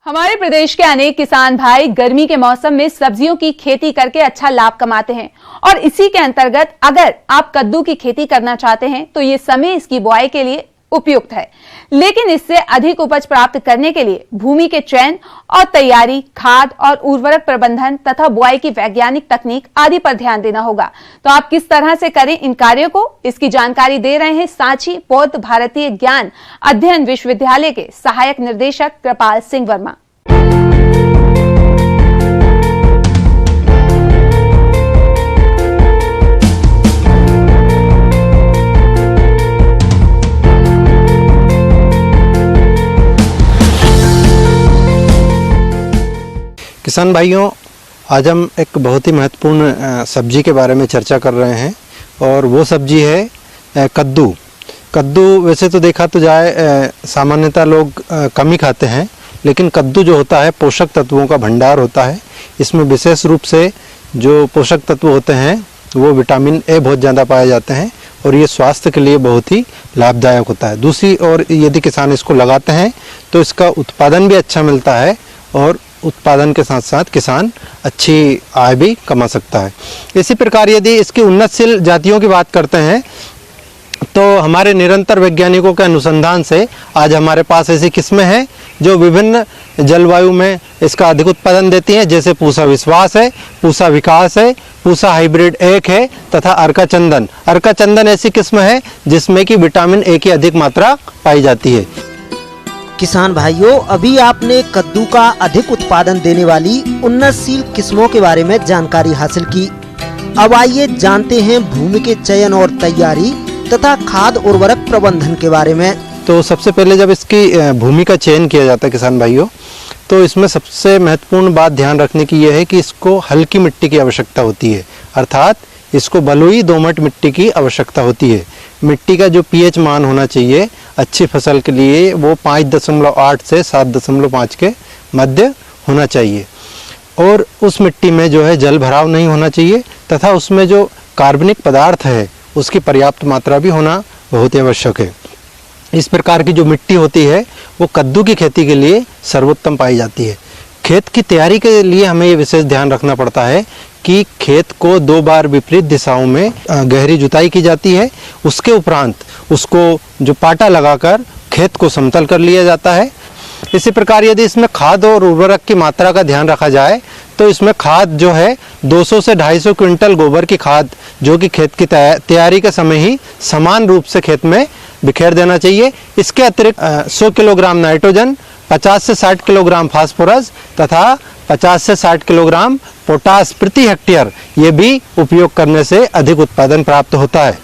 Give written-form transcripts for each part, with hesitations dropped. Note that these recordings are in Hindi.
हमारे प्रदेश के अनेक किसान भाई गर्मी के मौसम में सब्जियों की खेती करके अच्छा लाभ कमाते हैं और इसी के अंतर्गत अगर आप कद्दू की खेती करना चाहते हैं तो ये समय इसकी बुआई के लिए उपयुक्त है। लेकिन इससे अधिक उपज प्राप्त करने के लिए भूमि के चयन और तैयारी, खाद और उर्वरक प्रबंधन तथा बुआई की वैज्ञानिक तकनीक आदि पर ध्यान देना होगा। तो आप किस तरह से करें इन कार्यों को, इसकी जानकारी दे रहे हैं सांची बौद्ध भारतीय ज्ञान अध्ययन विश्वविद्यालय के सहायक निर्देशक कृपाल सिंह वर्मा। किसान भाइयों, आज हम एक बहुत ही महत्वपूर्ण सब्जी के बारे में चर्चा कर रहे हैं और वो सब्जी है कद्दू। कद्दू वैसे तो देखा तो जाए सामान्यतः लोग कम ही खाते हैं, लेकिन कद्दू जो होता है पोषक तत्वों का भंडार होता है। इसमें विशेष रूप से जो पोषक तत्व होते हैं वो विटामिन ए बहुत ज़्यादा पाए जाते हैं और ये स्वास्थ्य के लिए बहुत ही लाभदायक होता है। दूसरी ओर यदि किसान इसको लगाते हैं तो इसका उत्पादन भी अच्छा मिलता है और उत्पादन के साथ साथ किसान अच्छी आय भी कमा सकता है। इसी प्रकार यदि इसकी उन्नतशील जातियों की बात करते हैं तो हमारे निरंतर वैज्ञानिकों के अनुसंधान से आज हमारे पास ऐसी किस्में हैं जो विभिन्न जलवायु में इसका अधिक उत्पादन देती हैं, जैसे पूसा विश्वास है, पूसा विकास है, पूसा हाइब्रिड 1 है तथा अर्का चंदन। अर्का चंदन ऐसी किस्म है जिसमें कि विटामिन ए की अधिक मात्रा पाई जाती है। किसान भाइयों, अभी आपने कद्दू का अधिक उत्पादन देने वाली उन्नतशील किस्मों के बारे में जानकारी हासिल की। अब आइए जानते हैं भूमि के चयन और तैयारी तथा खाद उर्वरक प्रबंधन के बारे में। तो सबसे पहले जब इसकी भूमि का चयन किया जाता है किसान भाइयों, तो इसमें सबसे महत्वपूर्ण बात ध्यान रखने की यह है कि इसको हल्की मिट्टी की आवश्यकता होती है, अर्थात इसको बलुई दोमट मिट्टी की आवश्यकता होती है। मिट्टी का जो पीएच मान होना चाहिए अच्छी फसल के लिए वो 5.8 से 7.5 के मध्य होना चाहिए और उस मिट्टी में जो है जल भराव नहीं होना चाहिए तथा उसमें जो कार्बनिक पदार्थ है उसकी पर्याप्त मात्रा भी होना बहुत ही आवश्यक है। इस प्रकार की जो मिट्टी होती है वो कद्दू की खेती के लिए सर्वोत्तम पाई जाती है। खेत की तैयारी के लिए हमें ये विशेष ध्यान रखना पड़ता है कि खेत को 2 बार विपरीत दिशाओं में गहरी जुताई की जाती है। उसके उपरांत उसको जो पाटा लगाकर खेत को समतल कर लिया जाता है। इसी प्रकार यदि इसमें खाद और उर्वरक की मात्रा का ध्यान रखा जाए तो इसमें खाद जो है 200 से 250 क्विंटल गोबर की खाद जो कि खेत की तैयारी के समय ही समान रूप से खेत में बिखेर देना चाहिए। इसके अतिरिक्त 100 किलोग्राम नाइट्रोजन, 50 से 60 किलोग्राम फास्फोरस तथा 50 से 60 किलोग्राम पोटास प्रति हेक्टेयर ये भी उपयोग करने से अधिक उत्पादन प्राप्त होता है।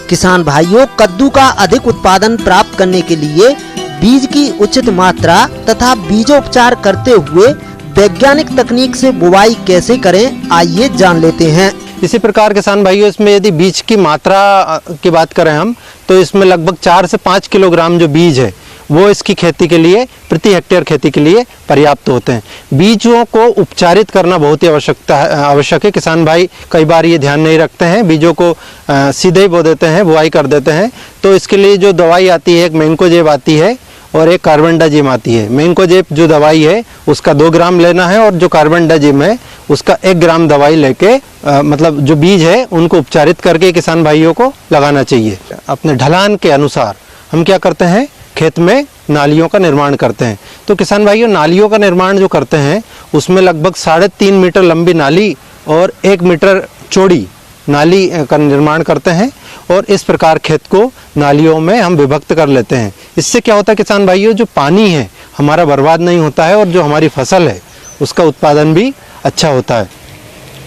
किसान भाइयों, कद्दू का अधिक उत्पादन प्राप्त करने के लिए बीज की उचित मात्रा तथा बीजोपचार करते हुए वैज्ञानिक तकनीक से बुवाई कैसे करें, आइए जान लेते हैं। इसी प्रकार किसान भाइयों, इसमें यदि बीज की मात्रा की बात करें हम तो इसमें लगभग 4 से 5 किलोग्राम जो बीज है वो इसकी खेती के लिए प्रति हेक्टेयर खेती के लिए पर्याप्त होते हैं। बीजों को उपचारित करना बहुत ही आवश्यक है। किसान भाई कई बार ये ध्यान नहीं रखते हैं, बीजों को सीधे ही बो देते हैं, बुआई कर देते हैं। तो इसके लिए जो दवाई आती है, एक मैंकोजेब आती है और एक कार्बेंडाजिम आती है। मैंकोजेब जो दवाई है उसका 2 ग्राम लेना है और जो कार्बेंडाजिम है उसका 1 ग्राम दवाई लेके मतलब जो बीज है उनको उपचारित करके किसान भाइयों को लगाना चाहिए। अपने ढलान के अनुसार हम क्या करते हैं, खेत में नालियों का निर्माण करते हैं। तो किसान भाइयों, नालियों का निर्माण जो करते हैं उसमें लगभग 3.5 मीटर लंबी नाली और 1 मीटर चौड़ी नाली का निर्माण करते हैं और इस प्रकार खेत को नालियों में हम विभक्त कर लेते हैं। इससे क्या होता है किसान भाइयों, जो पानी है हमारा बर्बाद नहीं होता है और जो हमारी फसल है उसका उत्पादन भी अच्छा होता है।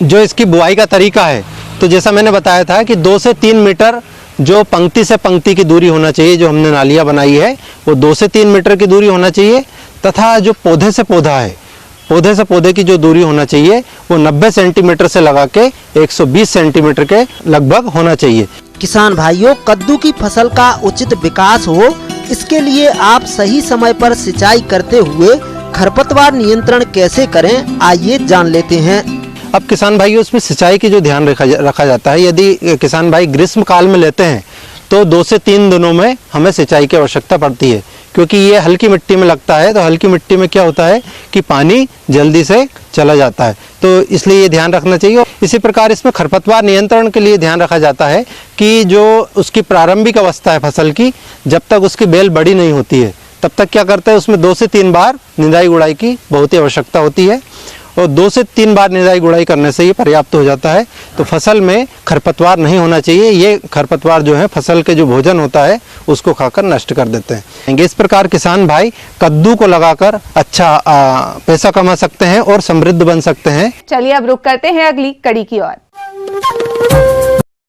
जो इसकी बुआई का तरीका है तो जैसा मैंने बताया था कि 2 से 3 मीटर जो पंक्ति से पंक्ति की दूरी होना चाहिए, जो हमने नालियाँ बनाई है वो 2 से 3 मीटर की दूरी होना चाहिए तथा जो पौधे से पौधा है, पौधे से पौधे की जो दूरी होना चाहिए वो 90 सेंटीमीटर से लगा के 120 सेंटीमीटर के लगभग होना चाहिए। किसान भाइयों, कद्दू की फसल का उचित विकास हो इसके लिए आप सही समय पर सिंचाई करते हुए खरपतवार नियंत्रण कैसे करें, आइए जान लेते हैं। अब किसान भाइयों, इसमें सिंचाई की जो ध्यान रखा जाता है, यदि किसान भाई ग्रीष्म काल में लेते हैं तो 2 से 3 दिनों में हमें सिंचाई की आवश्यकता पड़ती है, क्योंकि ये हल्की मिट्टी में लगता है, तो हल्की मिट्टी में क्या होता है कि पानी जल्दी से चला जाता है, तो इसलिए ये ध्यान रखना चाहिए। इसी प्रकार इसमें खरपतवार नियंत्रण के लिए ध्यान रखा जाता है कि जो उसकी प्रारंभिक अवस्था है फसल की, जब तक उसकी बेल बड़ी नहीं होती है तब तक क्या करते हैं, उसमें 2 से 3 बार निंदाई गुड़ाई की बहुत ही आवश्यकता होती है, और 2 से 3 बार निंदाई गुड़ाई करने से ये पर्याप्त हो जाता है। तो फसल में खरपतवार नहीं होना चाहिए, ये खरपतवार जो है फसल के जो भोजन होता है उसको खाकर नष्ट कर देते हैं। इस प्रकार किसान भाई कद्दू को लगाकर अच्छा पैसा कमा सकते हैं और समृद्ध बन सकते हैं। चलिए अब रुक करते हैं अगली कड़ी की ओर।